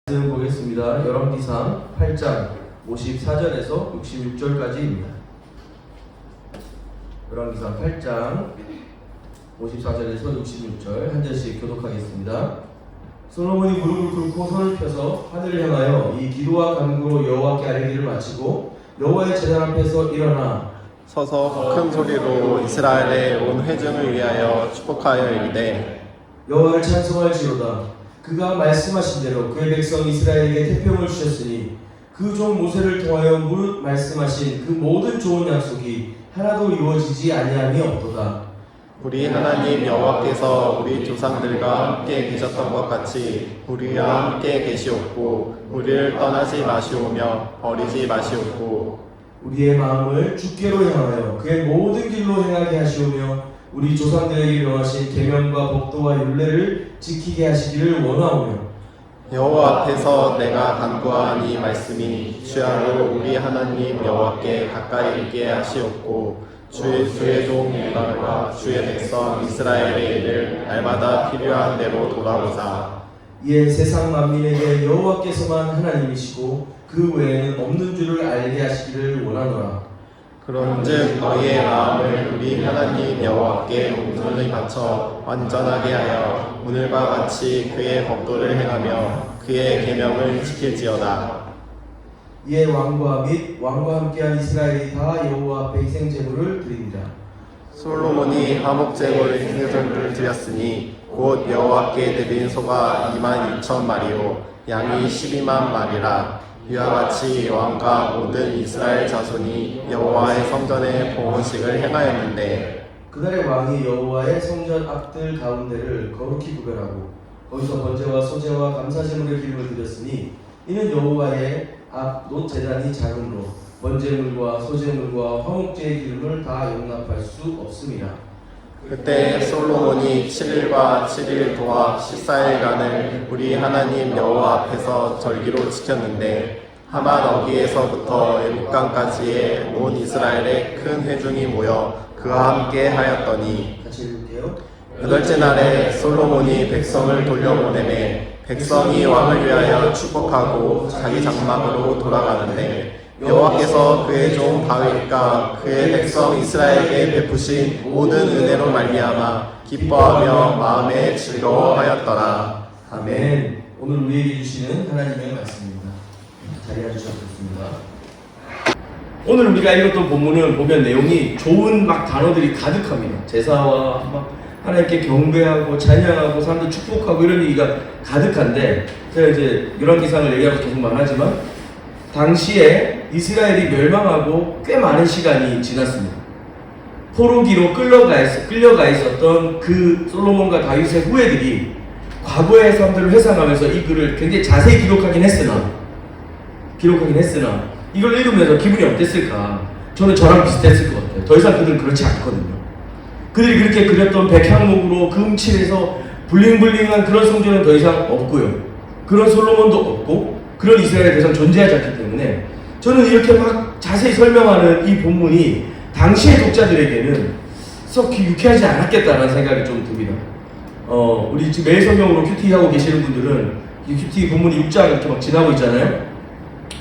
말씀 보겠습니다. 열왕기상 8장 54절에서 66절까지입니다. 열왕기상 8장 54절에서 66절 한 절씩 교독하겠습니다. 솔로몬이 무릎을 꿇고 손을 펴서 하늘을 향하여 이 기도와 간구로 여호와께 아뢰기를 마치고 여호와의 제단 앞에서 일어나 서서 큰 소리로 이스라엘의 온 회중을 위하여 축복하여 이르되 여호와를 찬송할지로다. 그가 말씀하신 대로 그의 백성 이스라엘에게 태평을 주셨으니 그 종 모세를 통하여 무릇 말씀하신 그 모든 좋은 약속이 하나도 이루어지지 아니함이 없도다. 우리 하나님 여호와께서 우리 조상들과 함께 계셨던 것 같이 우리와 함께 계시옵고 우리를 떠나지 마시오며 버리지 마시옵고 우리의 마음을 주께로 향하여 그의 모든 길로 행하게 하시오며 우리 조상들에게 명하신 계명과 법도와 율례를 지키게 하시기를 원하오며 여호와 앞에서 내가 간구한 이 말씀이 주야로 우리 하나님 여호와께 가까이 있게 하시옵고 주의 종 유다와 주의 백성 이스라엘의 일을 날마다 필요한 대로 돌아보자. 이에 세상 만민에게 여호와께서만 하나님이시고 그 외에는 없는 줄을 알게 하시기를 원하노라. 그런즉 너희의 마음을 우리 하나님 여호와께 온전히 바쳐 완전하게 하여 오늘과 같이 그의 법도를 행하며 그의 계명을 지킬지어다. 이에 왕과 및 왕과 함께한 이스라엘이 다 여호와 앞에 희생 제물을 드립니다. 솔로몬이 화목 제물 희생제물을 드렸으니 곧 여호와께 드린 소가 22,000마리요 양이 12만마리라. 이와 같이 왕과 모든 이스라엘 자손이 여호와의 성전에 봉헌식을 행하였는데 그날의 왕이 여호와의 성전 앞들 가운데를 거룩히 구별하고 거기서 번제와 소제와 감사제물의 기름을 드렸으니 이는 여호와의 앞 놋 제단이 작음으로 번제물과 소제물과 화목제의 기름을 다 용납할 수 없음이라. 그때 솔로몬이 7일과 7일 도합 14일간을 우리 하나님 여호와 앞에서 절기로 지켰는데 하만 어기에서부터 애국강까지의 온 이스라엘의 큰 회중이 모여 그와 함께 하였더니 같이 읽을게요. 여덟째 날에 솔로몬이 백성을 돌려보내매 백성이 왕을 위하여 축복하고 자기 장막으로 돌아가는데 여호와께서 그의 종 다윗과 그의 백성 이스라엘에게 베푸신 모든 은혜로 말미암아 기뻐하며 마음에 즐거워하였더라. 아멘. 오늘 우리에게 주시는 하나님의 말씀입니다. 자리해 주셨습니다. 오늘 우리가 읽었던 본문은 보면 내용이 좋은 막 단어들이 가득합니다. 제사와 막 하나님께 경배하고 찬양하고 사람들 축복하고 이런 얘기가 가득한데 제가 이제 열왕기상을 얘기하고 계속 말하지만 당시에 이스라엘이 멸망하고 꽤 많은 시간이 지났습니다. 포로기로 끌려가 있었던 그 솔로몬과 다윗의 후예들이 과거의 사람들을 회상하면서 이 글을 굉장히 자세히 기록하긴 했으나 이걸 읽으면서 기분이 어땠을까? 저는 저랑 비슷했을 것 같아요. 더 이상 그들은 그렇지 않거든요. 그들이 그렇게 그렸던 백향목으로 금칠해서 블링블링한 그런 성전은 더 이상 없고요. 그런 솔로몬도 없고 그런 이스라엘이 더 이상 존재하지 않기 때문에 저는 이렇게 막 자세히 설명하는 이 본문이 당시의 독자들에게는 썩 유쾌하지 않았겠다라는 생각이 좀 듭니다. 우리 지금 매일 성경으로 큐티 하고 계시는 분들은 이 큐티 본문이 6장 이렇게 막 지나고 있잖아요.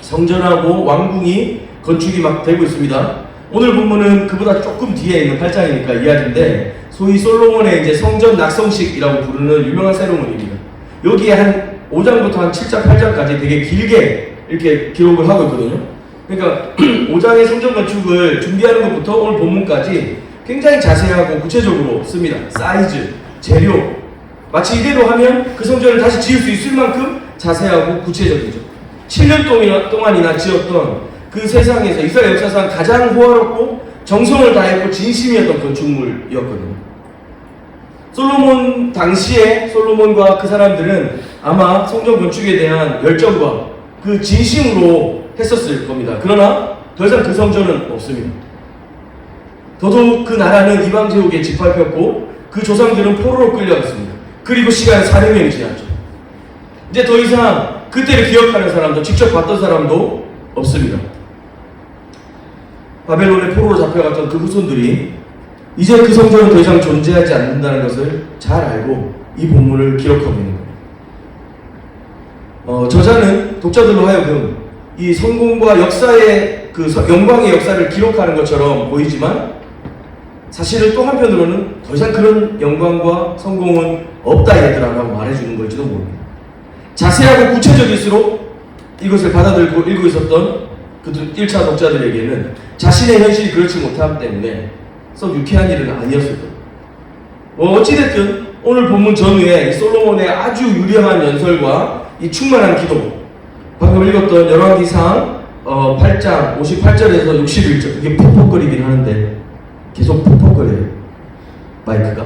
성전하고 왕궁이 건축이 막 되고 있습니다. 오늘 본문은 그보다 조금 뒤에 있는 8장이니까 이야기인데 소위 솔로몬의 이제 성전 낙성식이라고 부르는 유명한 세레모니입니다. 여기에 한 5장부터 한 7장, 8장까지 되게 길게 이렇게 기록을 하고 있거든요. 그러니까 5장의 성전 건축을 준비하는 것부터 오늘 본문까지 굉장히 자세하고 구체적으로 씁니다. 사이즈, 재료, 마치 이대로 하면 그 성전을 다시 지을 수 있을 만큼 자세하고 구체적이죠. 7년 동안이나 지었던 그 세상에서 이스라엘 역사상 가장 호화롭고 정성을 다했고 진심이었던 건축물이었거든요. 솔로몬 당시에 솔로몬과 그 사람들은 아마 성전 건축에 대한 열정과 그 진심으로 했었을 겁니다. 그러나 더 이상 그 성전은 없습니다. 더더욱 그 나라는 이방 제국에 짓밟혔고 그 조상들은 포로로 끌려갔습니다. 그리고 시간이 400년이 지났죠. 이제 더 이상 그때를 기억하는 사람도 직접 봤던 사람도 없습니다. 바벨론의 포로로 잡혀갔던 그 후손들이 이제 그 성전은 더 이상 존재하지 않는다는 것을 잘 알고 이 본문을 기록하고 있는 겁니다. 저자는 독자들로 하여금 이 성공과 역사의 영광의 역사를 기록하는 것처럼 보이지만 사실은 또 한편으로는 더 이상 그런 영광과 성공은 없다 얘들아 라고 말해주는 걸지도 모릅니다. 자세하고 구체적일수록 이것을 받아들고 읽고 있었던 그 1차 독자들에게는 자신의 현실이 그렇지 못함 때문에 썩 유쾌한 일은 아니었을 거예요. 어찌됐든 오늘 본문 전후에 이 솔로몬의 아주 유려한 연설과 이 충만한 기도, 방금 읽었던 열왕기상 8장 58절에서 61절, 이게 퍽퍽거리긴 하는데 계속 퍽퍽거려요 마이크가.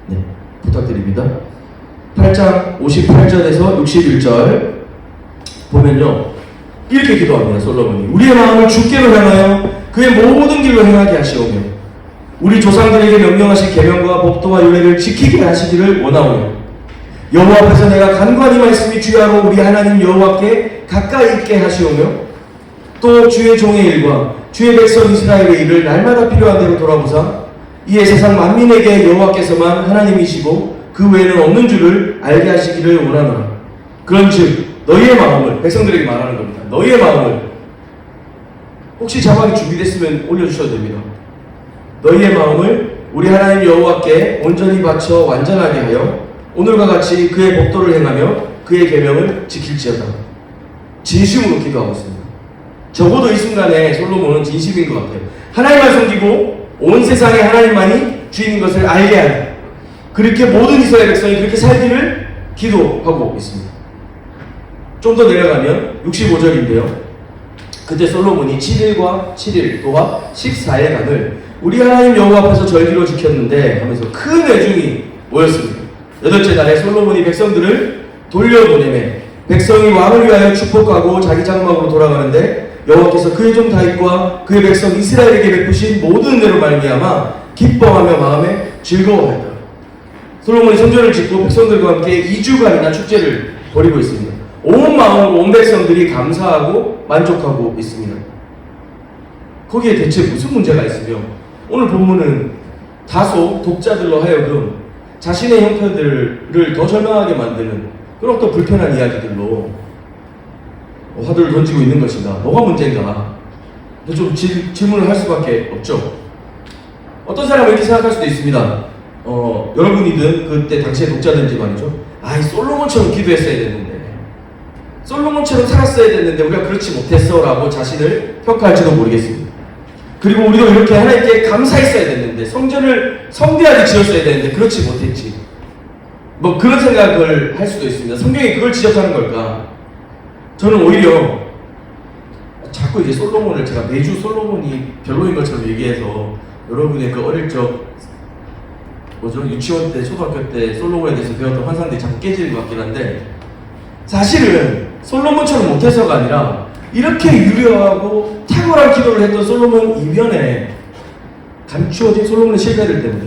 네, 부탁드립니다. 8장 58절에서 61절 보면요, 이렇게 기도합니다. 솔로몬이 우리의 마음을 주께로 향하여 그의 모든 길로 행하게 하시오며 우리 조상들에게 명령하신 계명과 법도와 율례를 지키게 하시기를 원하오며 여호와 앞에서 내가 간구하니 말씀이 주야로 우리 하나님 여호와께 가까이 있게 하시오며 또 주의 종의 일과 주의 백성 이스라엘의 일을 날마다 필요한 대로 돌아보사 이에 세상 만민에게 여호와께서만 하나님이시고 그 외에는 없는 줄을 알게 하시기를 원하노라. 그런즉 너희의 마음을, 백성들에게 말하는 겁니다. 너희의 마음을, 혹시 자막이 준비됐으면 올려주셔도 됩니다. 너희의 마음을 우리 하나님 여호와께 온전히 바쳐 완전하게 하여 오늘과 같이 그의 법도를 행하며 그의 계명을 지킬지어다. 진심으로 기도하고 있습니다. 적어도 이 순간에 솔로몬은 진심인 것 같아요. 하나님만 섬기고 온 세상에 하나님만이 주인인 것을 알게 하라. 그렇게 모든 이스라엘 백성이 그렇게 살기를 기도하고 있습니다. 좀 더 내려가면 65절인데요. 그때 솔로몬이 7일과 7일 또한 14일간을 우리 하나님 여호와 앞에서 절기로 지켰는데 하면서 큰 회중이 모였습니다. 여덟째 날에 솔로몬이 백성들을 돌려보내매 백성이 왕을 위하여 축복하고 자기 장막으로 돌아가는데 여호와께서 그의 종 다윗과 그의 백성 이스라엘에게 베푸신 모든 은혜로 말미암아 기뻐하며 마음에 즐거워하였다. 솔로몬이 성전을 짓고 백성들과 함께 2주간이나 축제를 벌이고 있습니다. 온 마음으로 온 백성들이 감사하고 만족하고 있습니다. 거기에 대체 무슨 문제가 있으며 오늘 본문은 다소 독자들로 하여금 자신의 형편들을 더 절망하게 만드는 그런 또 불편한 이야기들로 화두를 던지고 있는 것인가? 뭐가 문제인가? 좀 질문을 할 수밖에 없죠. 어떤 사람은 이렇게 생각할 수도 있습니다. 여러분이든 그때 당시의 독자든지 말이죠. 이 솔로몬처럼 기도했어야 됐는데, 솔로몬처럼 살았어야 됐는데 우리가 그렇지 못했어 라고 자신을 평가할지도 모르겠습니다. 그리고 우리도 이렇게 하나님께 감사했어야 됐는데, 성전을 성대하게 지었어야 되는데 그렇지 못했지, 뭐 그런 생각을 할 수도 있습니다. 성경이 그걸 지적하는 걸까? 저는 오히려 자꾸 이제 솔로몬을 제가 매주 솔로몬이 별로인 것처럼 얘기해서 여러분의 그 어릴 적 유치원 때, 초등학교 때 솔로몬에 대해서 배웠던 환상들이 자꾸 깨지는 것 같긴 한데, 사실은 솔로몬처럼 못해서가 아니라 이렇게 유려하고 탁월한 기도를 했던 솔로몬 이면에 감추어진 솔로몬의 실패들 때문에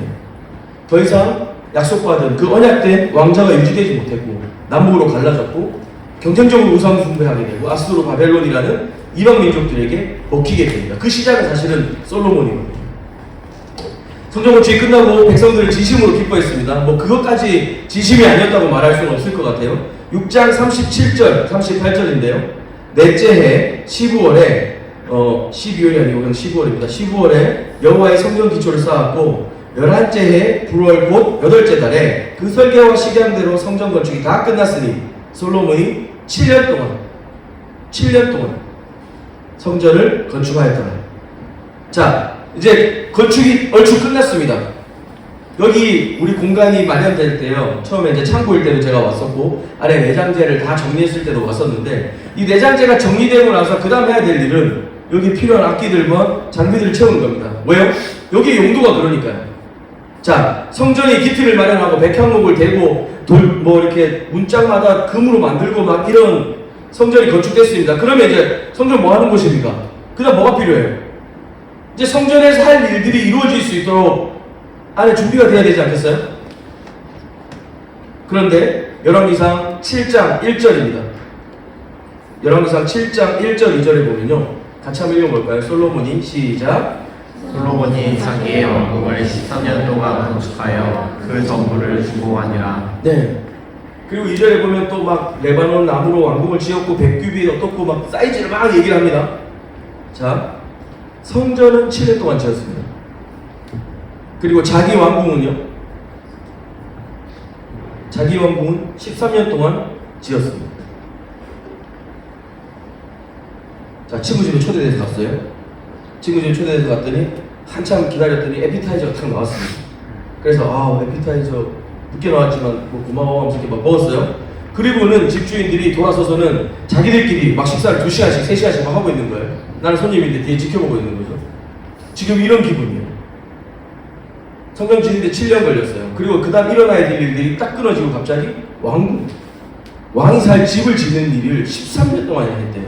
더 이상 약속받은 그 언약된 왕자가 유지되지 못했고 남북으로 갈라졌고 경쟁적으로 우상숭배하게 되고 아수르 바벨론이라는 이방 민족들에게 먹히게 됩니다. 그 시작은 사실은 솔로몬이거든요. 성전 건축이 끝나고 백성들은 진심으로 기뻐했습니다. 뭐 그것까지 진심이 아니었다고 말할 수는 없을 것 같아요. 6장 37절, 38절인데요. 넷째 해 12월에 12월이 아니고 그냥 15월입니다. 15월에 여호와의 성전 기초를 쌓았고 11째 해 9월 곧 8째 달에 그 설계와 식양대로 성전 건축이 다 끝났으니 솔로몬이 7년 동안 성전을 건축하였더라. 자, 이제 건축이 얼추 끝났습니다. 여기 우리 공간이 마련될 때요, 처음에 이제 창고일 때도 제가 왔었고 안에 내장재를 다 정리했을 때도 왔었는데, 이 내장재가 정리되고 나서 그 다음 해야 될 일은 여기 필요한 악기들과 장비들을 채우는 겁니다. 왜요? 여기에 용도가 그러니까요. 자, 성전이 기틀을 마련하고 백향목을 대고 뭐 이렇게 문짝마다 금으로 만들고 막 이런 성전이 건축됐습니다. 그러면 이제 성전 뭐 하는 곳입니까? 그 다음 뭐가 필요해요? 이제 성전에서 할 일들이 이루어질 수 있도록 안에 준비가 돼야 되지 않겠어요? 그런데 열왕기상 7장 1절입니다. 열왕기상 7장 1절 2절에 보면요, 같이 한번 읽어볼까요? 솔로몬이 시작. 솔로몬이 자기의 왕국을 13년 동안 건축하여 그 전부를 주고하니라. 네, 그리고 2절에 보면 또 막 레바논 나무로 왕궁을 지었고 백규비에 어떻고 막 사이즈를 막 얘기를 합니다. 자, 성전은 7년 동안 지었습니다. 그리고 자기 왕궁은요? 자기 왕궁은 13년 동안 지었습니다. 자, 친구 집에 초대돼서 갔어요. 친구 집에 초대돼서 갔더니 한참 기다렸더니 에피타이저가 탁 나왔습니다. 그래서 에피타이저 늦게 나왔지만 뭐 고마워 하면서 이렇게 막 먹었어요. 그리고는 집주인들이 돌아서서는 자기들끼리 막 식사를 2시간씩 3시간씩 막 하고 있는 거예요. 나는 손님인데 뒤에 지켜보고 있는 거죠. 지금 이런 기분이에요. 성경 지는데 7년 걸렸어요. 그리고 그 다음 일어나야 될 일들이 딱 끊어지고 갑자기 왕이 살 집을 짓는 일을 13년 동안 했대요.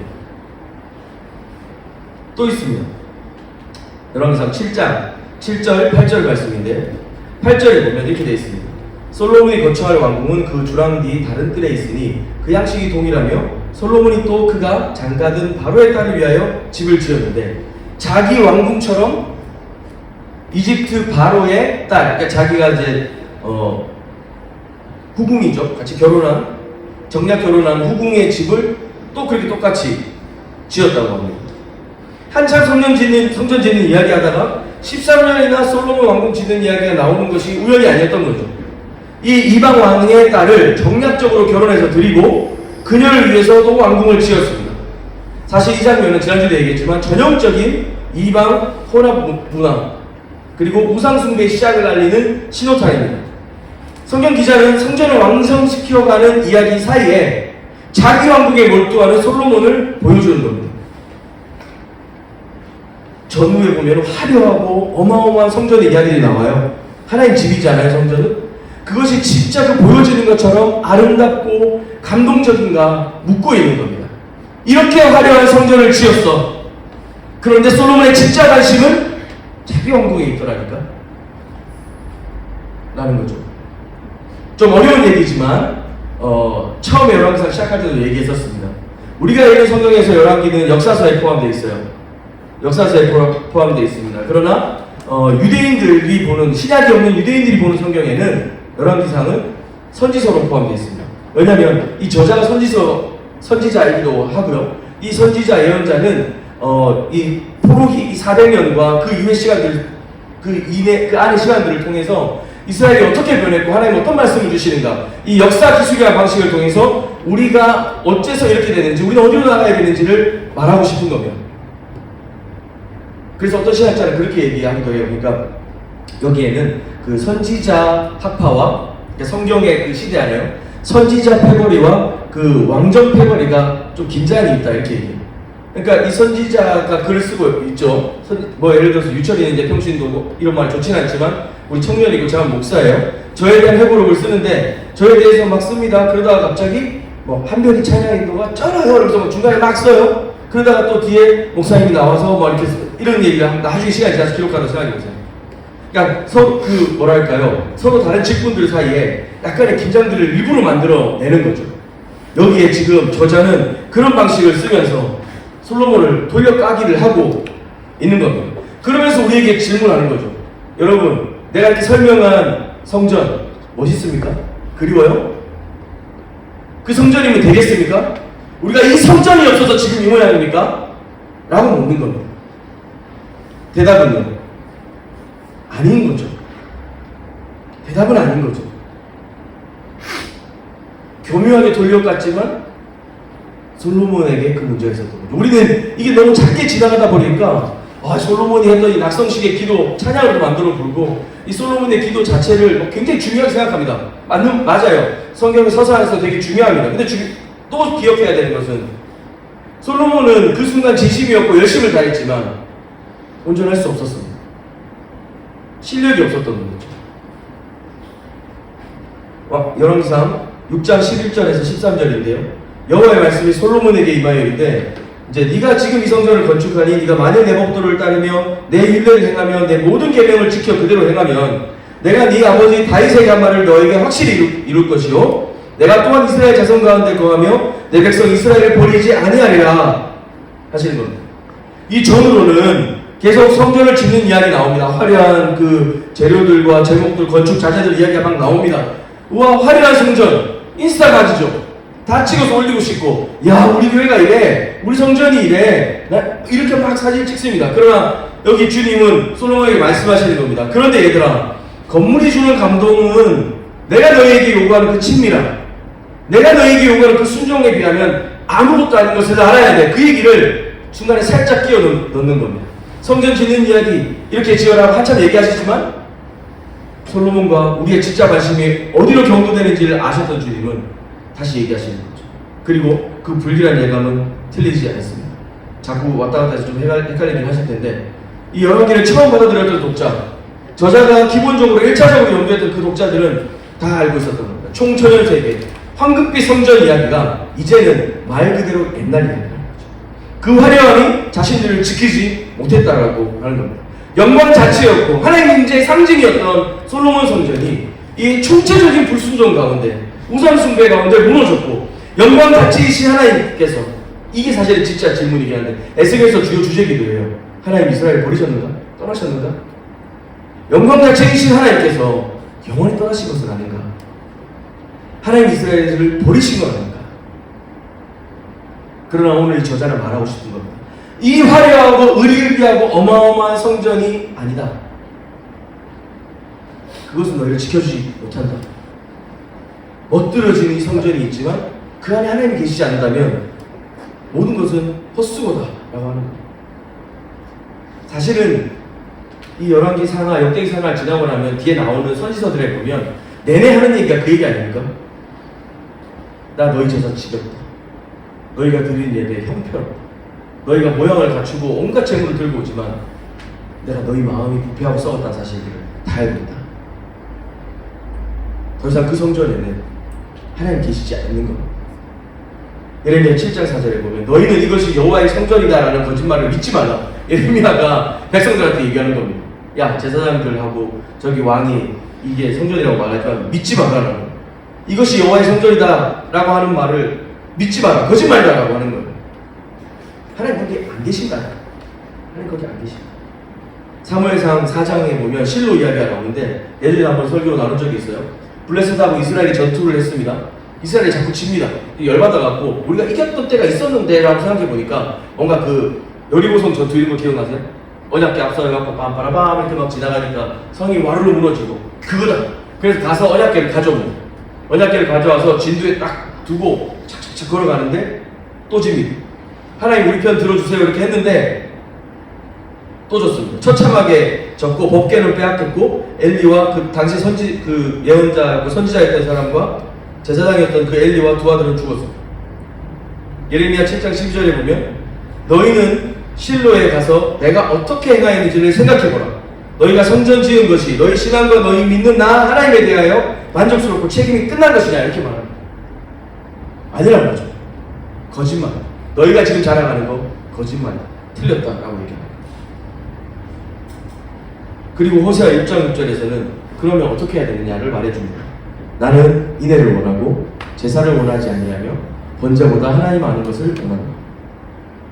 또 있습니다. 열왕기상 7장 7절 8절 말씀인데 8절에 보면 이렇게 되어 있습니다. 솔로몬이 거처할 왕궁은 그 주랑 뒤 다른 뜰에 있으니 그 양식이 동일하며 솔로몬이 또 그가 장가든 바로의 딸을 위하여 집을 지었는데 자기 왕궁처럼 이집트 바로의 딸, 그러니까 자기가 이제 후궁이죠. 같이 결혼한 정략 결혼한 후궁의 집을 또 그렇게 똑같이 지었다고 합니다. 한참 성전 짓는 이야기 하다가 13년이나 솔로몬 왕궁 짓는 이야기가 나오는 것이 우연이 아니었던 거죠. 이 이방 왕의 딸을 정략적으로 결혼해서 드리고 그녀를 위해서도 왕궁을 지었습니다. 사실 이 장면은 지난주에도 얘기했지만 전형적인 이방 혼합 문화 그리고 우상숭배의 시작을 알리는 신호탄입니다. 성경 기자는 성전을 완성시켜가는 이야기 사이에 자기 왕국에 몰두하는 솔로몬을 보여주는 겁니다. 전후에 보면 화려하고 어마어마한 성전의 이야기들이 나와요. 하나님 집이잖아요, 성전은. 그것이 진짜 그 보여지는 것처럼 아름답고 감동적인가 묻고 있는 겁니다. 이렇게 화려한 성전을 지었어. 그런데 솔로몬의 진짜 관심은 자기 왕궁에 있더라니까. 라는 거죠. 좀 어려운 얘기지만 처음에 열왕기상 시작할 때도 얘기했었습니다. 우리가 읽는 성경에서 열왕기는 역사서에 포함되어 있어요. 역사서에 포함되어 있습니다. 그러나 유대인들이 보는 신약이 없는 유대인들이 보는 성경에는 열왕기상은 선지서로 포함되어 있습니다. 왜냐하면 이 저자가 선지자이기도 하고요. 이 선지자 예언자는 이 포로기 400년과 그 이후의 시간들 그 안의 시간들을 통해서 이스라엘이 어떻게 변했고 하나님 어떤 말씀을 주시는가 이 역사 기술이라는 방식을 통해서 우리가 어째서 이렇게 되는지 우리는 어디로 나가야 되는지를 말하고 싶은 겁니다. 그래서 어떤 신학자는 그렇게 얘기하는 거예요. 그러니까 여기에는 그 선지자 학파와 그러니까 성경의 그 시대 안에요. 선지자 패거리와 그 왕정 패거리가 좀 긴장이 있다 이렇게 얘기해요. 그러니까 이 선지자가 글을 쓰고 있죠. 뭐 예를 들어서 유철이는 이제 평신도 뭐 이런 말 좋지는 않지만 우리 청년이고 제가 목사예요. 저에 대한 회고록을 쓰는데 저에 대해서 막 씁니다. 그러다가 갑자기 뭐 한별이 찬양인도가 쩔어요. 그러면서 뭐 중간에 막 써요. 그러다가 또 뒤에 목사님이 나와서 뭐 이렇게 이런 얘기를 나중에 시간이 지나서 기록하는 생각해보세요. 그러니까 서로 서로 다른 직분들 사이에 약간의 긴장들을 일부러 만들어내는 거죠. 여기에 지금 저자는 그런 방식을 쓰면서 솔로몬을 돌려까기를 하고 있는 겁니다. 그러면서 우리에게 질문하는 거죠. 여러분, 내가 이렇게 설명한 성전 멋있습니까? 그리워요? 그 성전이면 되겠습니까? 우리가 이 성전이 없어서 지금 이 모양입니까? 라고 묻는 겁니다. 대답은요? 아닌 거죠. 대답은 아닌 거죠. 교묘하게 돌려갔지만 솔로몬에게 그 문제가 있었던 거죠. 우리는 이게 너무 작게 지나가다 보니까 솔로몬이 했던 이 낙성식의 기도 찬양으로 만들어 부르고 이 솔로몬의 기도 자체를 굉장히 중요하게 생각합니다. 맞아요. 성경의 서사에서 되게 중요합니다. 근데 또 기억해야 되는 것은 솔로몬은 그 순간 진심이었고 열심을 다했지만 온전할 수 없었습니다. 실력이 없었던 거죠. 열왕기상 6장 11절에서 13절인데요. 여호와의 말씀이 솔로몬에게 임하여이르되 이제 네가 지금 이 성전을 건축하니 네가 만일 내 법도를 따르며 내 율례를 행하며 내 모든 계명을 지켜 그대로 행하면 내가 네 아버지 다윗에게 한 말을 너에게 확실히 이룰 것이요 내가 또한 이스라엘 자손 가운데 거하며 내 백성 이스라엘을 버리지 아니하리라 하시는 겁니다. 이 전으로는 계속 성전을 짓는 이야기 나옵니다. 화려한 그 재료들과 제목들, 건축 자재들 이야기가 막 나옵니다. 우와 화려한 성전 인스타 가지죠. 다 찍어서 올리고 싶고, 야, 우리 교회가 이래, 우리 성전이 이래, 이렇게 막 사진 찍습니다. 그러나 여기 주님은 솔로몬에게 말씀하시는 겁니다. 그런데 얘들아, 건물이 주는 감동은 내가 너희에게 요구하는 그 친밀함, 내가 너희에게 요구하는 그 순종에 비하면 아무것도 아닌 것을 알아야 돼. 그 얘기를 중간에 살짝 끼워 넣는 겁니다. 성전 짓는 이야기 이렇게 지어라고 한참 얘기하시지만 솔로몬과 우리의 진짜 관심이 어디로 경도되는지를 아셨던 주님은 다시 얘기하시는 거죠. 그리고 그 불길한 예감은 틀리지 않았습니다. 자꾸 왔다 갔다 해서 좀 헷갈리긴 하실 텐데, 이 열왕기를 처음 받아들였던 독자, 저자가 기본적으로 1차적으로 염두했던 그 독자들은 다 알고 있었던 겁니다. 총천연 세계, 황금빛 성전 이야기가 이제는 말 그대로 옛날 이야기라는 거죠. 그 화려함이 자신들을 지키지 못했다라고 하는 겁니다. 영광 자체였고 하나님 임재의 상징이었던 솔로몬 성전이 이 총체적인 불순종 가운데, 우상 숭배 가운데 무너졌고, 영광 자체이신 하나님께서, 이게 사실은 진짜 질문이긴 한데 에스겔서 주요 주제기도예요. 하나님 이스라엘 버리셨는가? 떠나셨는가? 영광 자체이신 하나님께서 영원히 떠나신 것은 아닌가? 하나님 이스라엘을 버리신 건 아닌가? 그러나 오늘 이 저자는 말하고 싶은 겁니다. 이 화려하고 의리의리하고 어마어마한 성전이 아니다. 그것은 너희를 지켜주지 못한다. 멋들어지는 이 성전이 있지만 그 안에 하나님이 계시지 않는다면 모든 것은 헛수고다 라고 하는 겁니다. 사실은 이 열왕기 상하, 역대기 상하를 지나고 나면 뒤에 나오는 선지서들에 보면 내내 하는 얘기가 그 얘기 아닙니까? 나 너희 제사 지겹다. 너희가 드리는 예배 형편없다. 너희가 모양을 갖추고 온갖 재물을 들고 오지만 내가 너희 마음이 부패하고 썩었다는 사실들을 다 알고 있다. 더 이상 그 성전에는 하나님 계시지 않는 겁니다. 예레미야 7장 4절에 보면 너희는 이것이 여호와의 성전이다라는 거짓말을 믿지 말라. 예레미야가 백성들한테 얘기하는 겁니다. 야, 제사장들하고 저기 왕이 이게 성전이라고 말하지만 믿지 말라라는, 이것이 여호와의 성전이다라고 하는 말을 믿지 마라, 거짓말이다라고 하는 거예요. 하나님 거기 안 계신다. 하나님 거기 안 계신다. 사무엘상 4장에 보면 실로 이야기가 나오는데, 예전에 한번 설교 나눈 적이 있어요. 블레셋하고 이스라엘이 전투를 했습니다. 이스라엘이 자꾸 집니다. 열받아갖고 우리가 이겼던 때가 있었는데 라고 생각해보니까 뭔가 그 여리고성 전투 이런 거 기억나세요? 언약궤 앞서가지고 빰빠라밤 이렇게 막 지나가니까 성이 와르르 무너지고 그거다. 그래서 가서 언약궤를 가져옵니다. 언약궤를 가져와서 진두에 딱 두고 착착착 걸어가는데 또 집니다. 하나님 우리 편 들어주세요 이렇게 했는데 또 졌습니다. 처참하게 졌고 법궤는 빼앗겼고 엘리와 그 당시 그 예언자, 그 선지자였던 사람과 제사장이었던 그 엘리와 두 아들은 죽었습니다. 예레미야 7장 12절에 보면 너희는 실로에 가서 내가 어떻게 행하였는지를 생각해보라. 너희가 성전 지은 것이 너희 신앙과 너희 믿는 나 하나님에 대하여 만족스럽고 책임이 끝난 것이냐 이렇게 말합니다. 아니란 말이죠. 거짓말. 너희가 지금 자랑하는 거 거짓말이다. 틀렸다라고 얘기합니다. 그리고 호세아 6장 6절에서는 그러면 어떻게 해야 되느냐를 말해줍니다. 나는 인애를 원하고 제사를 원하지 아니하며 번제보다 하나님 아는 것을 원한다.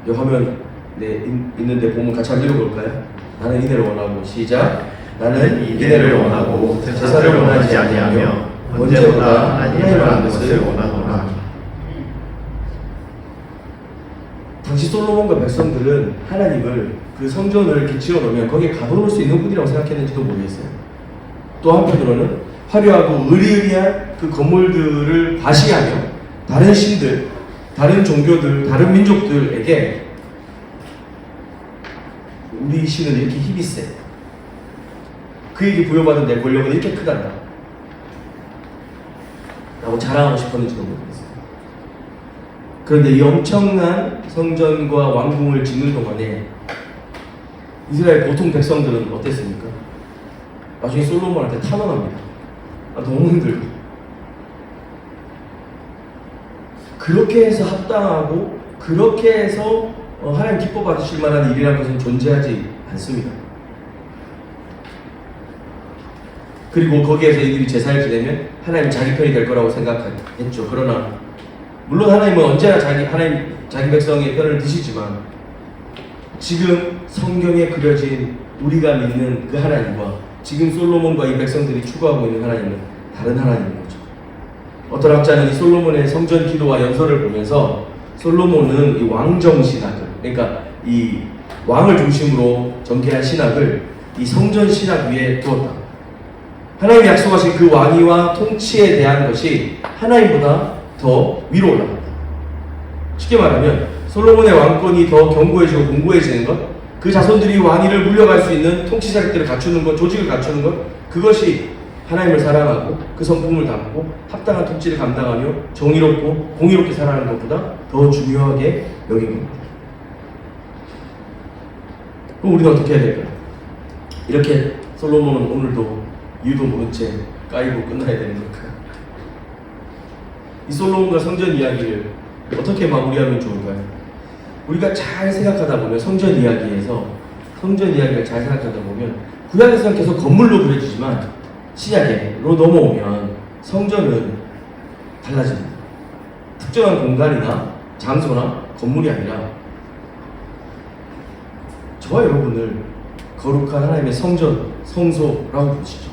이 화면 있는데 보면 같이 한번 읽어볼까요? 나는 인애를 원하고 시작. 나는 인애를 원하고 제사를 원하지 아니하며 번제보다 하나님 아는 것을 원하노라. 당시 솔로몬과 백성들은 하나님을 그 성전을 이렇게 지어놓으면 거기에 가둬놓을 수 있는 분이라고 생각했는지도 모르겠어요. 또 한편으로는 화려하고 의리의리한 그 건물들을 과시하며 다른 신들, 다른 종교들, 다른 민족들에게 우리 신은 이렇게 힘이 세, 그에게 부여받은 내 권력은 이렇게 크단다 라고 자랑하고 싶었는지도 모르겠어요. 그런데 이 엄청난 성전과 왕궁을 짓는 동안에 이스라엘 보통 백성들은 어땠습니까? 나중에 솔로몬한테 탄원합니다. 너무 힘들고 그렇게 해서 합당하고 그렇게 해서 하나님 기뻐 받으실 만한 일이라는 것은 존재하지 않습니다. 그리고 거기에서 이들이 제사를 지내면 하나님 자기 편이 될 거라고 생각했죠. 그러나 물론 하나님은 언제나 자기 백성의 편을 드시지만 지금 성경에 그려진 우리가 믿는 그 하나님과 지금 솔로몬과 이 백성들이 추구하고 있는 하나님은 다른 하나님인 거죠. 어떤 학자는 이 솔로몬의 성전 기도와 연설을 보면서 솔로몬은 이 왕정 신학을, 그러니까 이 왕을 중심으로 전개한 신학을 이 성전 신학 위에 두었다. 하나님이 약속하신 그 왕위와 통치에 대한 것이 하나님보다 더 위로 올라간다. 쉽게 말하면 솔로몬의 왕권이 더 견고해지고 공고해지는 것, 그 자손들이 왕위를 물려갈 수 있는 통치 자격들을 갖추는 것, 조직을 갖추는 것, 그것이 하나님을 사랑하고 그 성품을 담고 합당한 통치를 감당하며 정의롭고 공의롭게 살아가는 것보다 더 중요하게 여긴 겁니다. 그럼 우리는 어떻게 해야 될까요? 이렇게 솔로몬은 오늘도 이유도 모른 채 까이고 끝나야 되는 걸까요? 이 솔로몬과 성전 이야기를 어떻게 마무리하면 좋을까요? 우리가 잘 생각하다 보면 성전 이야기를 잘 생각하다 보면 구약에서는 계속 건물로 그려지지만 신약으로 넘어오면 성전은 달라집니다. 특정한 공간이나 장소나 건물이 아니라 저와 여러분을 거룩한 하나님의 성전, 성소라고 부르시죠.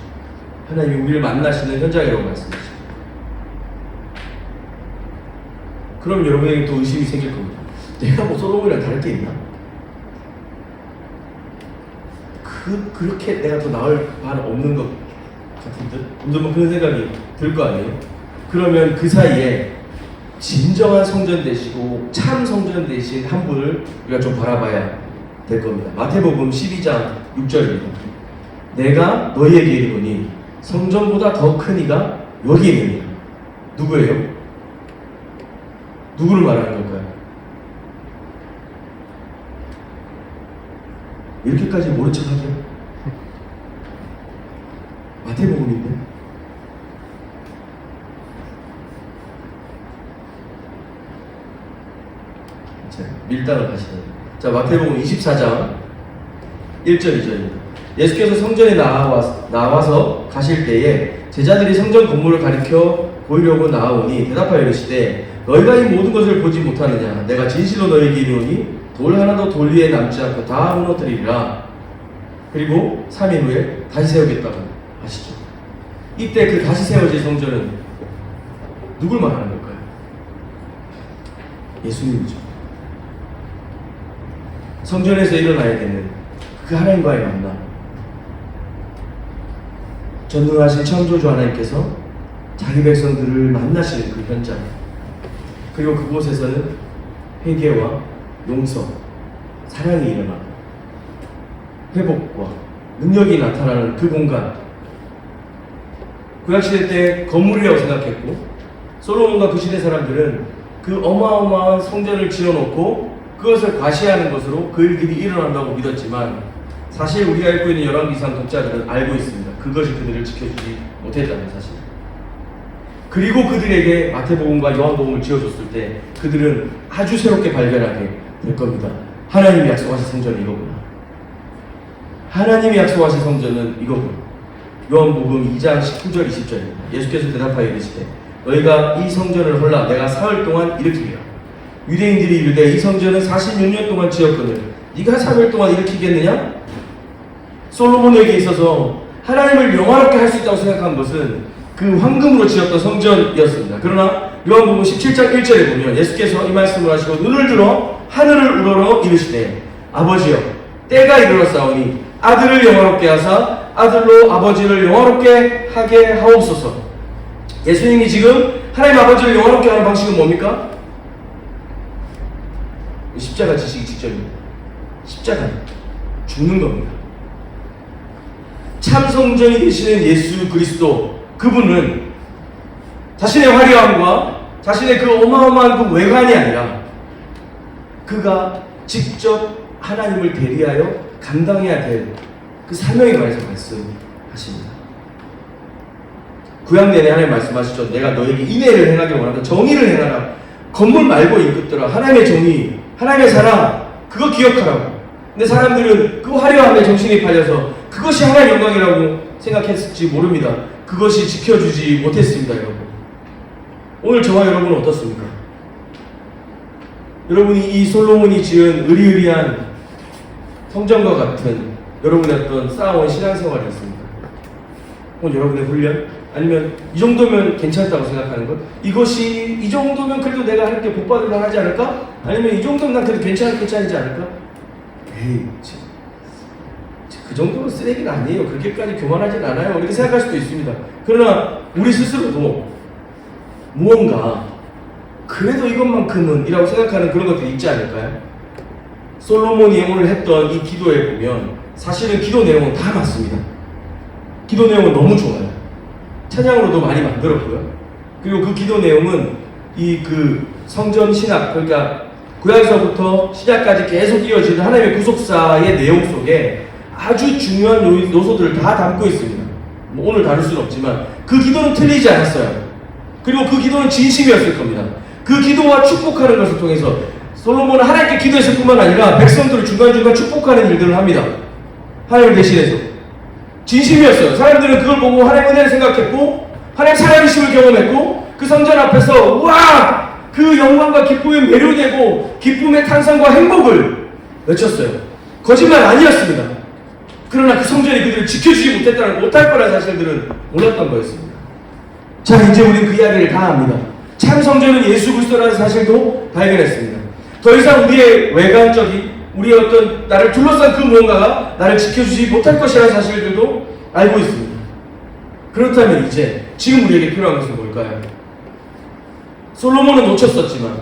하나님이 우리를 만나시는 현장이라고 말씀하시죠. 그럼 여러분에게 또 의심이 생길 겁니다. 내가 뭐 솔로몬이랑 다를 게 있나? 그렇게 내가 더 나을 바는 없는 것 같은데? 뭐 그런 생각이 들 거 아니에요? 그러면 그 사이에 진정한 성전 되시고 참 성전 되신 한 분을 우리가 좀 바라봐야 될 겁니다. 마태복음 12장 6절입니다. 내가 너희에게 이르노니 성전보다 더 큰 이가 여기 있느니라. 누구예요? 누구를 말하는 걸까요? 이렇게까지 모른 척 하죠? 마태복음인데? 자, 밀당을 하시네요. 자, 마태복음 24장 1절 2절입니다. 예수께서 성전에 나와서 가실 때에 제자들이 성전 건물을 가리켜 보이려고 나아오니 대답하여 이르시되 너희가 이 모든 것을 보지 못하느냐? 내가 진실로 너희에게 이르노니 돌 하나도 돌 위에 남지 않고 다 무너뜨리리라. 그리고 3일 후에 다시 세우겠다고 하시죠. 이때 그 다시 세워질 성전은 누굴 말하는 걸까요? 예수님이죠. 성전에서 일어나야 되는 그 하나님과의 만남, 전능하신 창조주 하나님께서 자기 백성들을 만나시는 그 현장, 그리고 그곳에서는 회개와 용서, 사랑이 일어나고 회복과 능력이 나타나는 그 공간. 구약시대 때 건물이라고 생각했고 솔로몬과 그 시대 사람들은 그 어마어마한 성전을 지어놓고 그것을 과시하는 것으로 그 일들이 일어난다고 믿었지만 사실 우리가 읽고 있는 열왕기상 독자들은 알고 있습니다. 그것이 그들을 지켜주지 못했다는 사실. 그리고 그들에게 마태복음과 요한복음을 지어줬을 때 그들은 아주 새롭게 발견하게 될 겁니다. 하나님이 약속하신 성전은 이거구나. 하나님이 약속하신 성전은 이거구나. 요한복음 2장 19절 20절입니다. 예수께서 대답하여 이르시되 너희가 이 성전을 헐라 내가 사흘 동안 일으키리라. 유대인들이 이르되 이 성전은 46년 동안 지었거늘 네가 3일 동안 일으키겠느냐? 솔로몬에게 있어서 하나님을 영화롭게 할 수 있다고 생각한 것은 그 황금으로 지었던 성전이었습니다. 그러나 요한복음 17장 1절에 보면 예수께서 이 말씀을 하시고 눈을 들어 하늘을 우러러 이르시되 아버지여 때가 이르렀사오니 아들을 영화롭게 하사 아들로 아버지를 영화롭게 하게 하옵소서. 예수님이 지금 하나님 아버지를 영화롭게 하는 방식은 뭡니까? 십자가 지시기 직전입니다. 십자가 죽는 겁니다. 참 성전이 되시는 예수 그리스도, 그분은 자신의 화려함과 자신의 그 어마어마한 그 외관이 아니라 그가 직접 하나님을 대리하여 감당해야 될 그 사명에 관해서 말씀하십니다. 구약 내내 하나님 말씀하시죠. 내가 너에게 인애를 행하기를 원한다. 정의를 행하라. 건물 말고 이것들아 하나님의 정의, 하나님의 사랑, 그거 기억하라고. 근데 사람들은 그 화려함에 정신이 팔려서 그것이 하나님의 영광이라고 생각했을지 모릅니다. 그것이 지켜주지 못했습니다, 여러분. 오늘 저와 여러분은 어떻습니까? 여러분이 이 솔로몬이 지은 의리의리한 성전과 같은 여러분의 어떤 쌓아온 신앙생활이 있습니까? 오늘 여러분의 훈련, 아니면 이 정도면 괜찮다고 생각하는 것? 이것이 이 정도면 그래도 내가 할 게 복받을 만하지 않을까? 아니면 이 정도면 난 그래도 괜찮지 않을까? 에이, 그 정도는 쓰레기는 아니에요. 그렇게까지 교만하진 않아요. 이렇게 생각할 수도 있습니다. 그러나 우리 스스로도 무언가 그래도 이것만큼은 이라고 생각하는 그런 것들이 있지 않을까요? 솔로몬이 오늘 했던 이 기도에 보면 사실은 기도 내용은 다 맞습니다. 기도 내용은 너무 좋아요. 찬양으로도 많이 만들었고요. 그리고 그 기도 내용은 이 그 성전 신학, 그러니까 구약에서부터 신약까지 계속 이어지는 하나님의 구속사의 내용 속에 아주 중요한 요소들을 다 담고 있습니다. 뭐 오늘 다룰 수는 없지만 그 기도는 틀리지 않았어요. 그리고 그 기도는 진심이었을 겁니다. 그 기도와 축복하는 것을 통해서 솔로몬은 하나님께 기도했을 뿐만 아니라 백성들을 중간중간 축복하는 일들을 합니다. 하나님을 대신해서. 진심이었어요. 사람들은 그걸 보고 하나님의 은혜를 생각했고 하나님 살아계심을 경험했고 그 성전 앞에서 우와! 그 영광과 기쁨에 매료되고 기쁨의 탄성과 행복을 외쳤어요. 거짓말 아니었습니다. 그러나 그 성전이 그들을 지켜주지 못할 거라는 사실들은 몰랐던 거였습니다. 자, 이제 우리는 그 이야기를 다 압니다. 참 성전은 예수 그리스도라는 사실도 발견했습니다. 더 이상 우리의 외관적인 우리의 어떤 나를 둘러싼 그 무언가가 나를 지켜주지 못할 것이라는 사실들도 알고 있습니다. 그렇다면 이제 지금 우리에게 필요한 것은 뭘까요? 솔로몬은 놓쳤었지만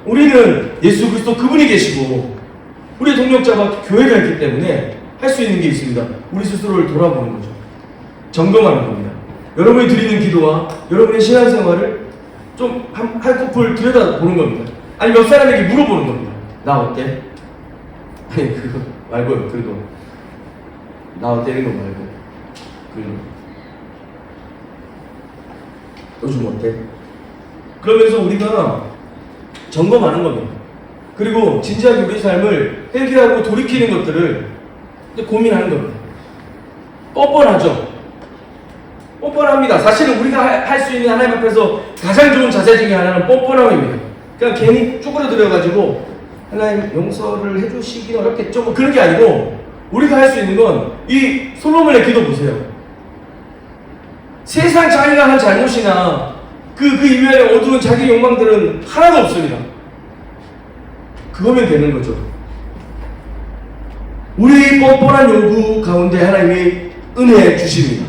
우리는 예수 그리스도 그분이 계시고 우리의 동력자가 교회가 있기 때문에 할 수 있는 게 있습니다. 우리 스스로를 돌아보는 거죠. 점검하는 겁니다. 여러분이 드리는 기도와 여러분의 신앙생활을 좀 한꺼풀 들여다보는 겁니다. 아니 몇 사람에게 물어보는 겁니다. 나 어때? 아니 그거 말고요. 그래도 나 어때? 이런 거 말고 요즘 어때? 그러면서 우리가 점검하는 겁니다. 그리고 진지하게 우리 삶을 회개하고 돌이키는 것들을 고민하는 겁니다. 뻔뻔하죠? 뻔뻔합니다. 사실은 우리가 할 수 있는 하나님 앞에서 가장 좋은 자세 중에 하나는 뻔뻔함입니다. 그냥 괜히 쭈그러들어가지고 하나님 용서를 해주시긴 어렵겠죠? 뭐 그런 게 아니고 우리가 할 수 있는 건 이 솔로몬의 기도 보세요. 세상 자기가 한 잘못이나 그 이외의 어두운 자기 욕망들은 하나도 없습니다. 그거면 되는 거죠. 우리 뻔뻔한 요구 가운데 하나님이 은혜 주십니다.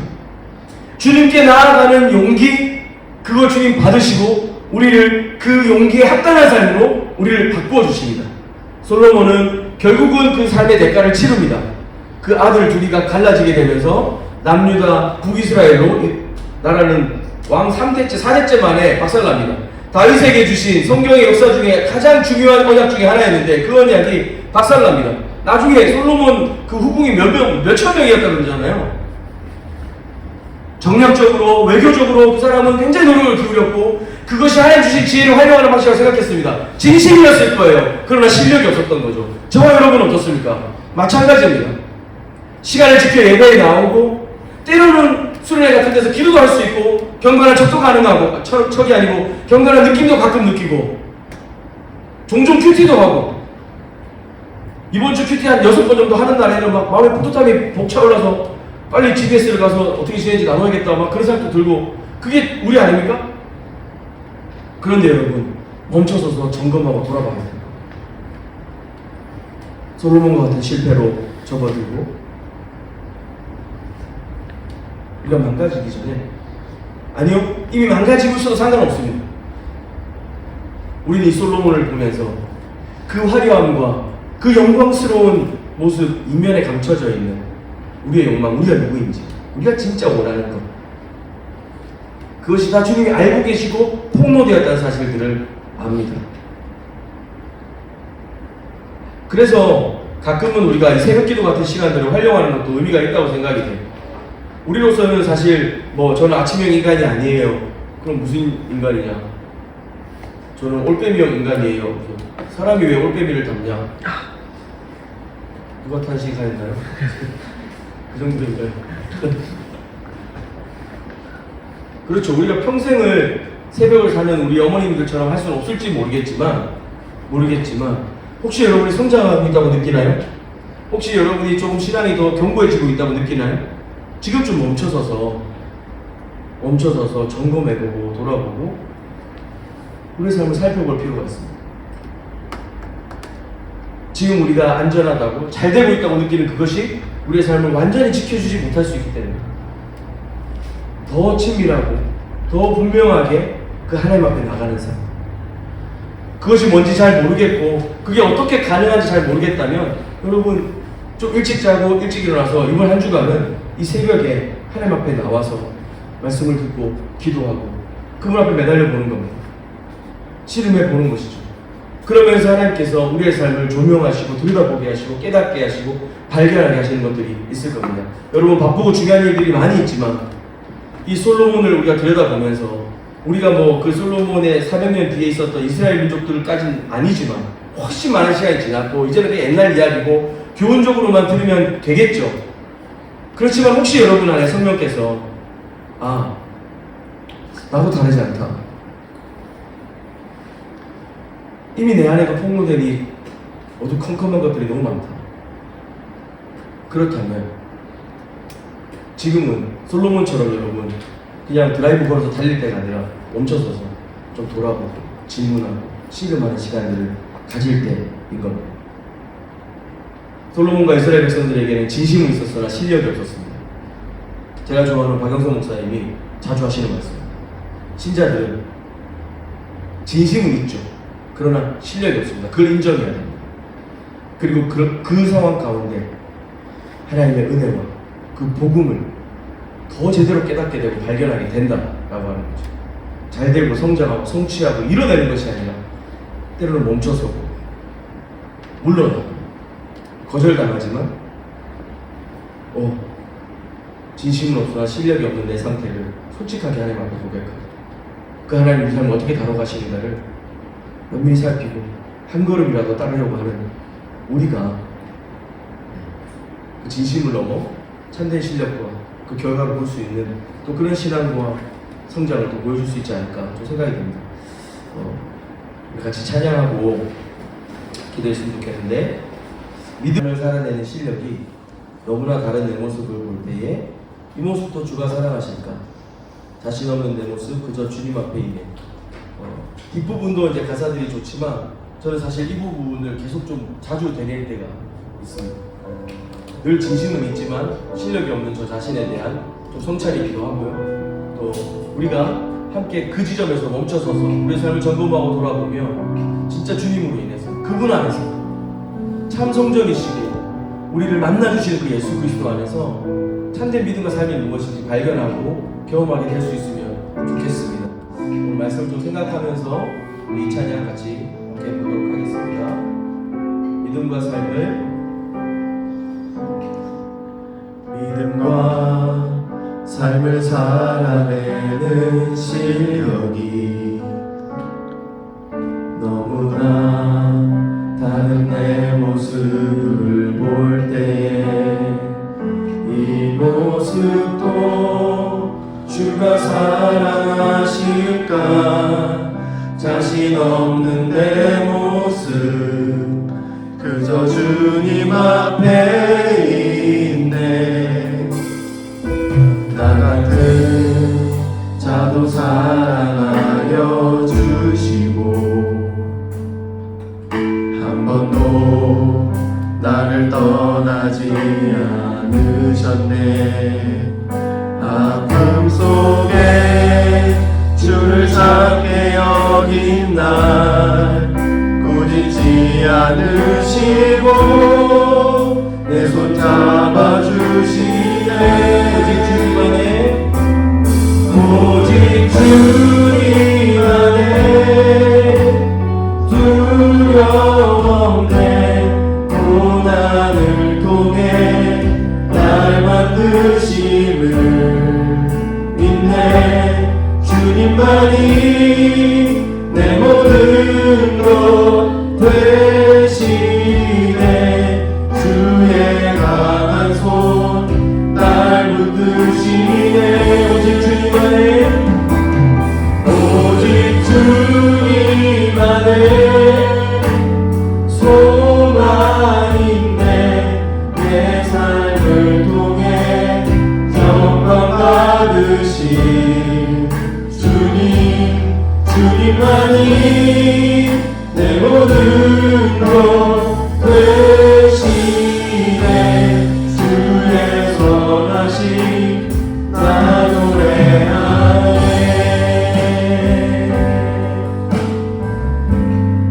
주님께 나아가는 용기, 그걸 주님 받으시고 우리를 그 용기에 합당한 삶으로 우리를 바꾸어 주십니다. 솔로몬은 결국은 그 삶의 대가를 치릅니다. 그 아들 둘이가 갈라지게 되면서 남유다 북이스라엘로 나라는 왕 3대째 4대째 만에 박살납니다. 다윗에게 주신 성경의 역사 중에 가장 중요한 언약 중에 하나였는데 그 언약이 박살납니다. 나중에 솔로몬 그 후궁이 몇천 명이었다고 그러잖아요. 정략적으로 외교적으로 그 사람은 굉장히 노력을 기울였고 그것이 하나님 주신 지혜를 활용하는 방식이라고 생각했습니다. 진심이었을 거예요. 그러나 실력이 없었던 거죠. 저와 여러분은 어떻습니까? 마찬가지입니다. 시간을 지켜 예배에 나오고 때로는 수련회 같은 데서 기도도 할 수 있고 경건한 척도 가능하고 척이 아니고 경건한 느낌도 가끔 느끼고 종종 큐티도 하고 이번 주 큐티 한 6번 정도 하는 날에는 막 마음에 뿌듯함이 벅차올라서 빨리 GBS를 가서 어떻게 지내는지 나눠야겠다 막 그런 생각도 들고 그게 우리 아닙니까? 그런데 여러분 멈춰서서 점검하고 돌아봐야 돼요. 솔로몬과 같은 실패로 접어들고 우리가 망가지기 전에 아니요 이미 망가지고 있어도 상관없습니다. 우리는 이 솔로몬을 보면서 그 화려함과 그 영광스러운 모습 이면에 감춰져 있는 우리의 욕망, 우리가 누구인지 우리가 진짜 원하는 것 그것이 다 주님이 알고 계시고 폭로되었다는 사실들을 압니다. 그래서 가끔은 우리가 이 새벽기도 같은 시간들을 활용하는 것도 의미가 있다고 생각이 돼요. 우리로서는 사실 저는 아침형 인간이 아니에요. 그럼 무슨 인간이냐? 저는 올빼미형 인간이에요. 사람이 왜 올빼미를 닮냐? 누가 탄식하였나요? 그 정도인가요? 그렇죠. 우리가 평생을 새벽을 사는 우리 어머님들처럼 할 수는 없을지 모르겠지만 혹시 여러분이 성장하고 있다고 느끼나요? 혹시 여러분이 조금 신앙이 더 견고해지고 있다고 느끼나요? 지금 좀 멈춰서서 점검해보고 돌아보고 우리의 삶을 살펴볼 필요가 있습니다. 지금 우리가 안전하다고 잘 되고 있다고 느끼는 그것이 우리의 삶을 완전히 지켜주지 못할 수 있기 때문에 더 친밀하고 더 분명하게 그 하나님 앞에 나가는 삶, 그것이 뭔지 잘 모르겠고 그게 어떻게 가능한지 잘 모르겠다면 여러분 좀 일찍 자고 일찍 일어나서 이번 한 주간은 이 새벽에 하나님 앞에 나와서 말씀을 듣고 기도하고 그분 앞에 매달려 보는 겁니다. 씨름해 보는 것이죠. 그러면서 하나님께서 우리의 삶을 조명하시고 들여다보게 하시고 깨닫게 하시고 발견하게 하시는 것들이 있을 겁니다. 여러분 바쁘고 중요한 일들이 많이 있지만 이 솔로몬을 우리가 들여다보면서 우리가 뭐 그 솔로몬의 400년 뒤에 있었던 이스라엘 민족들까지는 아니지만 훨씬 많은 시간이 지났고 이제는 그 옛날 이야기고 교훈적으로만 들으면 되겠죠. 그렇지만 혹시 여러분 안에 성령께서 나도 다르지 않다, 이미 내 안에가 폭로되니 어두컴컴한 것들이 너무 많다, 그렇다면 지금은 솔로몬처럼 여러분 그냥 드라이브 걸어서 달릴 때가 아니라 멈춰서서 좀 돌아보고 질문하고 씨름하는 시간들을 가질 때인 겁니다. 솔로몬과 이스라엘 백성들에게는 진심은 있었으나 실력이 없었습니다. 제가 좋아하는 박영선 목사님이 자주 하시는 말씀입니다. 신자들은 진심은 있죠. 그러나 실력이 없습니다. 그걸 인정해야 됩니다. 그리고 그 상황 가운데 하나님의 은혜와 그 복음을 더 제대로 깨닫게 되고 발견하게 된다라고 하는 거죠. 잘 되고 성장하고 성취하고 이뤄내는 것이 아니라 때로는 멈춰서고 물러나고 거절당하지만 진심은 없으나 실력이 없는 내 상태를 솔직하게 하나님 앞에 고백하고 그 하나님 우리 삶을 어떻게 다뤄가시는가를 면밀히 살피고 한 걸음이라도 따르려고 하는 우리가 그 진심을 넘어 참된 실력과 그 결과를 볼 수 있는 또 그런 신앙과 성장을 또 보여줄 수 있지 않을까 좀 생각이 듭니다. 우리 같이 찬양하고 기도했으면 좋겠는데, 믿음을 살아내는 실력이 너무나 다른 내 모습을 볼 때에 이 모습도 주가 사랑하실까? 자신 없는 내 모습 그저 주님 앞에 있네. 뒷부분도 이제 가사들이 좋지만 저는 사실 이 부분을 계속 좀 자주 되뇌일 때가 있습니다. 늘 진심은 있지만 실력이 없는 저 자신에 대한 좀 성찰이기도 하고요. 또 우리가 함께 그 지점에서 멈춰서서 우리의 삶을 점검하고 돌아보며 진짜 주님으로 인해서 그분 안에서 참 성전이시고 우리를 만나주시는 그 예수 그리스도 안에서 참된 믿음과 삶이 무엇인지 발견하고 경험하게 될 수 있으면 좋겠습니다. 오늘 말씀을 좀 생각하면서 우리 이 찬양 같이 함께 보도록 하겠습니다. 믿음과 삶을 살아내는 실력이 너무나 다른 내 모습을 볼 때에 이 모습도 주가 사랑하실까? 자신 없는 내 모습 그저 주님 앞에 있네. 나 같은 자도 사랑하여 주시고 한 번도 나를 떠나지 않으셨네. 아픔 속에 주를 작게 여긴 날 꾸짖지 않으시고 내 손 잡아주시네. 오직 주님 안에 두려움 없네. 고난을 통해 날 만드심을 믿네. 주님만이 내 모든 것 되시네. 주의 강한 손 날 붙드시네. 오직 주님 안에 오직 주 내 모든 것 대신에 주의 선하심 나 노래하네.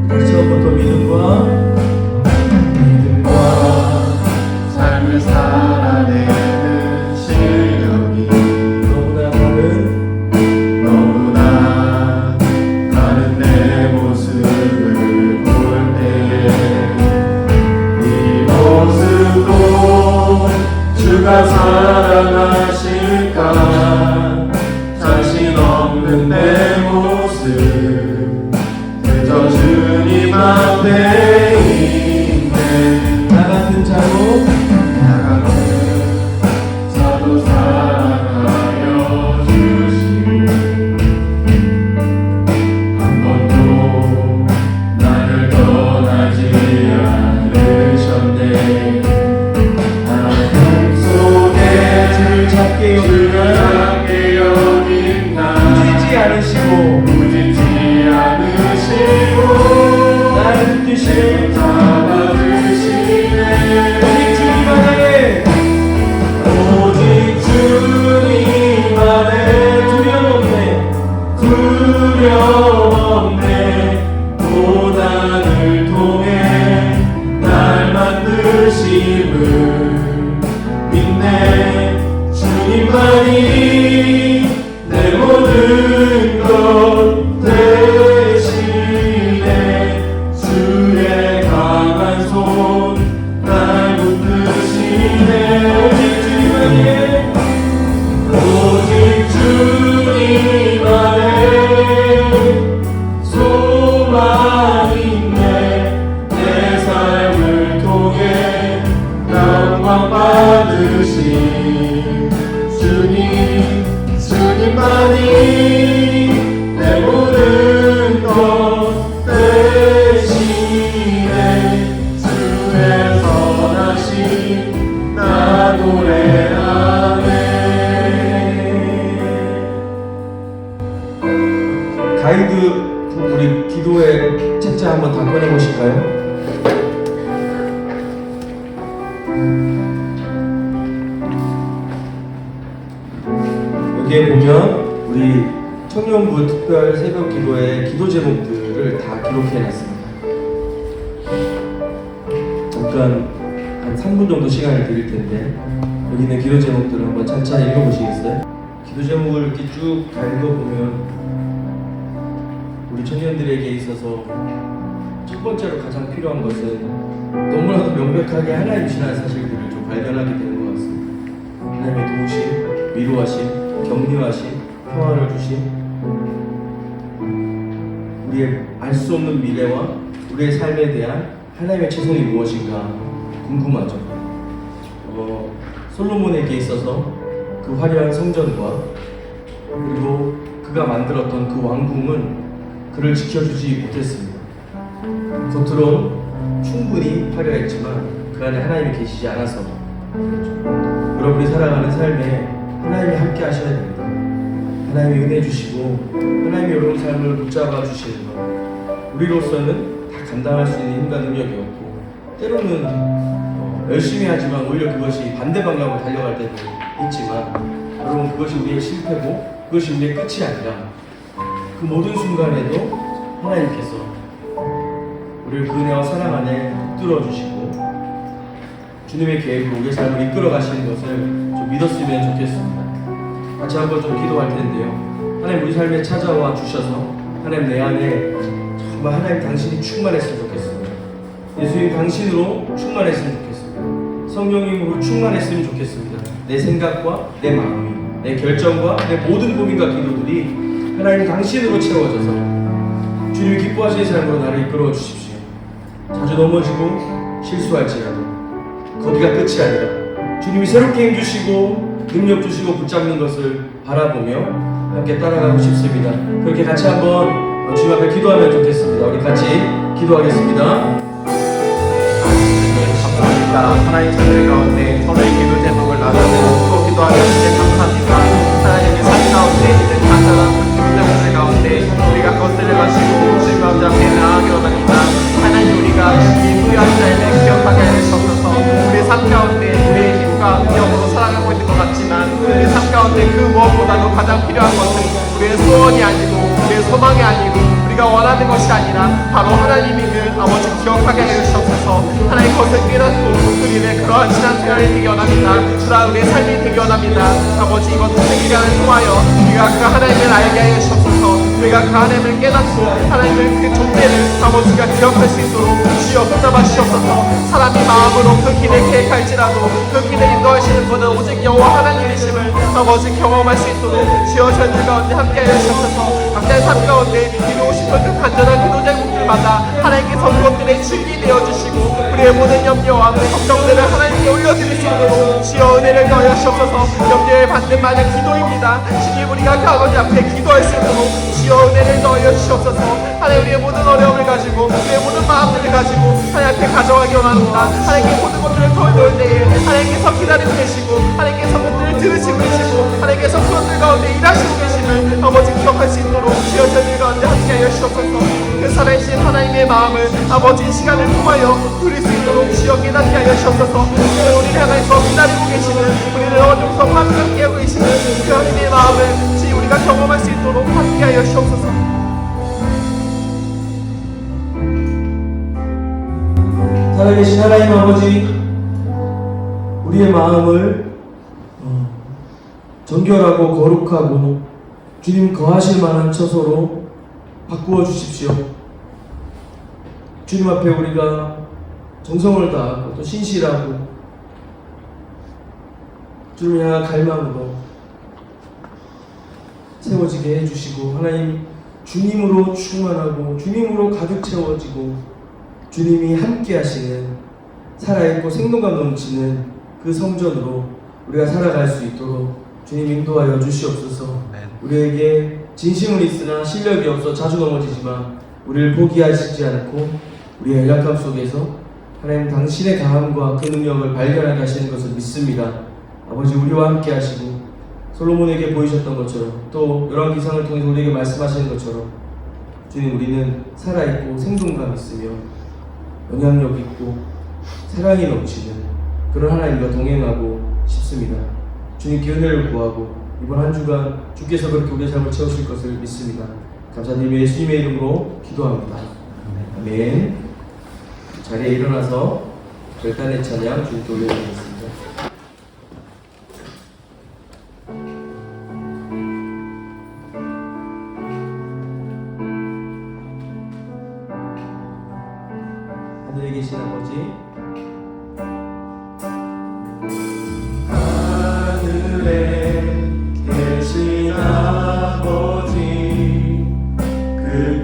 다시 한번 더 믿음과 삶을 살아내는 실력이 너무나 다른 내 모습을 볼 때에 이 모습도 주가 사랑하실까. 자신 없는 내 모습 그저 주님 앞에 있네. 나 같은 자로 저도 사랑하여 주시고 한 번도 나를 떠나지 않으셨네. 하나님 속에 주를 찾게 여긴 나 꾸짖지 않으시고 꾸짖지 않으시고 나를 붙드시고 잡아주시네. 오직 주님 안에 오직 주님 안에 두려움 없네. 두려움 없네. 고난을 통해 날 만드심을 믿네. 주님만이 내 모든 것 대신에 주의 강한 손 날 붙드시네. 오직 주님 안에 소망 있네. 내 삶을 통해 영광 받으신 주님만이 내 모든 것 대신에 주의 선하심 나 노래하네. 가이드 우리 기도의 책자 한번 다 꺼내 보실까요? 여기에 보면 우리 청년부 특별 새벽 기도의 기도 제목들을 다 기록해 놨습니다. 잠깐 한 3분 정도 시간을 드릴 텐데 여기 있는 기도 제목들을 한번 천천히 읽어보시겠어요? 기도 제목을 이렇게 쭉 다 읽어보면 우리 청년들에게 있어서 첫 번째로 가장 필요한 것은 너무나도 명백하게 하나님 주시는 사실들을 좀 발견하게 되는 것 같습니다. 하나님의 도우심, 위로하심, 격려하심, 평화를 주심, 우리의 알 수 없는 미래와 우리의 삶에 대한 하나님의 최선이 무엇인가 궁금하죠. 솔로몬에게 있어서 그 화려한 성전과 그리고 그가 만들었던 그 왕궁은 그를 지켜주지 못했습니다. 겉으로 충분히 화려했지만 그 안에 하나님이 계시지 않아서 그렇죠. 여러분이 살아가는 삶에 하나님이 함께 하셔야 됩니다. 하나님이 은혜 주시고 하나님이 여러분 삶을 붙잡아 주시는 것, 우리로서는 다 감당할 수 있는 힘과 능력이 없고 때로는 열심히 하지만 오히려 그것이 반대 방향으로 달려갈 때도 있지만 여러분 그것이 우리의 실패고 그것이 우리의 끝이 아니라 그 모든 순간에도 하나님께서 우리를 그 은혜와 사랑 안에 붙들어 주시고 주님의 계획으로 우리의 삶을 이끌어 가시는 것을 좀 믿었으면 좋겠습니다. 같이 한번 좀 기도할 텐데요. 하나님 우리 삶에 찾아와 주셔서 하나님 내 안에 정말 하나님 당신이 충만했으면 좋겠습니다. 예수님 당신으로 충만했으면 좋겠습니다. 성령님으로 충만했으면 좋겠습니다. 내 생각과 내 마음이, 내 결정과 내 모든 고민과 기도들이 하나님 당신으로 채워져서 주님이 기뻐하시는 삶으로 나를 이끌어 주십시오. 자주 넘어지고 실수할지라도 거기가 끝이 아니라 주님이 새롭게 힘주시고 능력 주시고 붙잡는 것을 바라보며 함께 따라가고 싶습니다. 그렇게 같이 한번 주님 앞에 기도하면 좋겠습니다. 우리 같이 기도하겠습니다. 감사합니다. 하나님 자녀 가운데 서로의 기도 제목을 나누고 기도하는 데 감사합니다. 하나님의 삶 가운데 있는 간단한 기도 제목들 가운데 우리 우리가 것들을 마시고 주님 아버지 앞에 나아가게 원합니다. 하나님 우리가 이 부유한 삶을 기억하게 하시옵소서. 우리 삶 가운데 우리의 힘과 능력으로 살아가고 있는 것 같지만 우리 삶 가운데 그 무엇보다도 가장 필요한 것은 우리의 소원이 아니고 우리의 소망이 아니고 우리가 원하는 것이 아니라 바로 하나님임을 아버지 기억하게 해주시옵소서. 하나님 것을 깨닫고 우리의 그러한 신앙생활이 되기 원합니다. 그러한 우리의 삶이 되기 원합니다. 아버지 이번 생기간을 통하여 우리가 그 하나님을 알게 하여 주옵소서. 우리가 그 하나님을 깨닫고 하나님의 그 존재를 아버지가 기억할 수 있도록 주여 붙잡아 주옵소서. 사람이 마음으로 그 길을 계획할지라도 그 길을 인도하시는 분은 오직 여호와 하나님이심을 아버지 경험할 수 있도록 주여 저희들 가운데 함께하여 주옵소서. 각자의 삶 가운데 이루어진 그 간절한 기도 제목들마다 하나님께서 그것들의 증기 되어주시고 우리의 모든 염려와 걱정들을 하나님께 올려드릴 수 있도록 주여 은혜를 더하여 주옵소서. 염려에 받는 많은 기도입니다. 주님 우리가 그 아버지 앞에 기도할 수 있도록 주여 은혜를 더하여 주옵소서. 하나님 우리의 모든 어려움을 가지고 우리의 모든 마음들을 가지고 하나님 앞에 가져가기 원합니다. 하나님께 모든 것들을 돌려올 때에 하나님께서 기다리고 계시고 하나님께서 그것들을 들으시고 계시고 하나님께서 그것들 가운데 일하시고 계심을 아버지 기억할 수 있도록 주여 저희들 가운데 함께하여 주옵소서. 그 살아계신 하나님의 마음을 아버지 이 시간을 통하여 누릴 수 있도록 주여 깨닫게 하여 주옵소서. 우리를 향해서 기다리고 계시는 우리를 어둠에서 함께 하고 계시는 그 하나님의 마음을 주여 우리가 경험할 수 있도록 함께하여 주옵소서. 살아계신 하나님 아버지, 우리의 마음을 정결하고 거룩하고 주님 거하실 만한 처소로 바꾸어 주십시오. 주님 앞에 우리가 정성을 다하고 또 신실하고 주님 향한 갈망으로 세워지게 해주시고 하나님 주님으로 충만하고 주님으로 가득 채워지고 주님이 함께 하시는 살아있고 생동감 넘치는 그 성전으로 우리가 살아갈 수 있도록 주님 인도하여 주시옵소서. 우리에게 진심은 있으나 실력이 없어 자주 넘어지지만 우리를 포기하시지 않고 우리의 연약함 속에서 하나님 당신의 강함과 그 능력을 발견하게 하시는 것을 믿습니다. 아버지 우리와 함께 하시고 솔로몬에게 보이셨던 것처럼 또 열왕기상을 통해서 우리에게 말씀하시는 것처럼 주님 우리는 살아있고 생동감 있으며 영향력 있고 사랑이 넘치는 그런 하나님과 동행하고 싶습니다. 주님께 은혜를 구하고 이번 한 주간 주께서 그렇게 우리의 삶을 채우실 것을 믿습니다. 감사드리며 예수님의 이름으로 기도합니다. 아멘. 자리에 일어나서 결단의 찬양 주님께 올려드리겠습니다. 하늘에 계신 아버지, 하늘에 계신 아버지, 그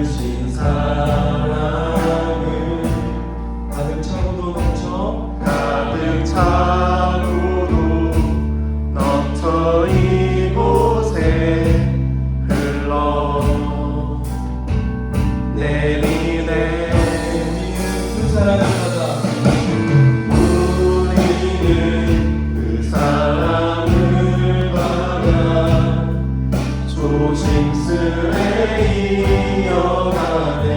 크신 사랑은 가득 차고도 넘쳐 이곳에 흘러 내리네. 그 사랑을 받아 우리는 그 사랑을 받아 조심스레 이어가네.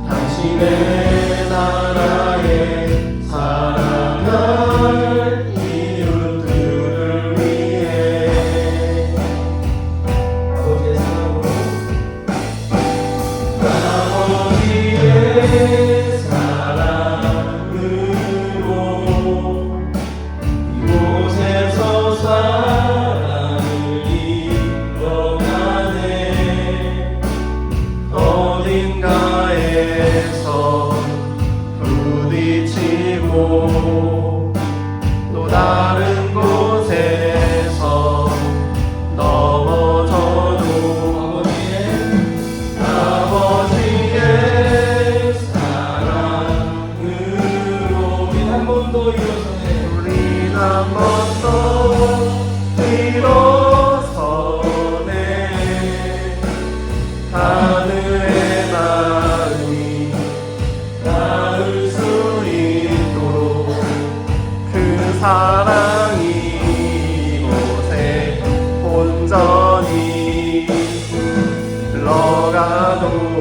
당신의 나라에 흘러가도록.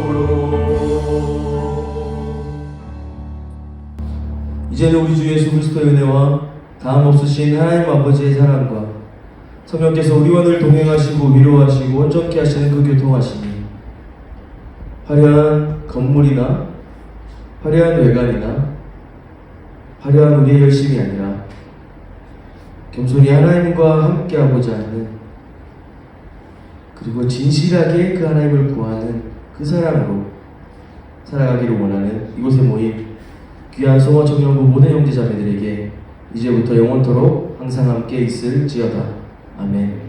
이제는 우리 주 예수 그리스도의 은혜와 다음 없으신 하나님 아버지의 사랑과 성령께서 우리와 늘 동행하시고 위로하시고 온전케 하시는 그 교통하심이 화려한 건물이나 화려한 외관이나 화려한 우리의 열심이 아니라 겸손히 하나님과 함께하고자 하는, 그리고 진실하게 그 하나님을 구하는 그 사랑으로 살아가기를 원하는 이곳에 모인 귀한 성화 청년부 모든 형제자매들에게 이제부터 영원토록 항상 함께 있을지어다. 아멘.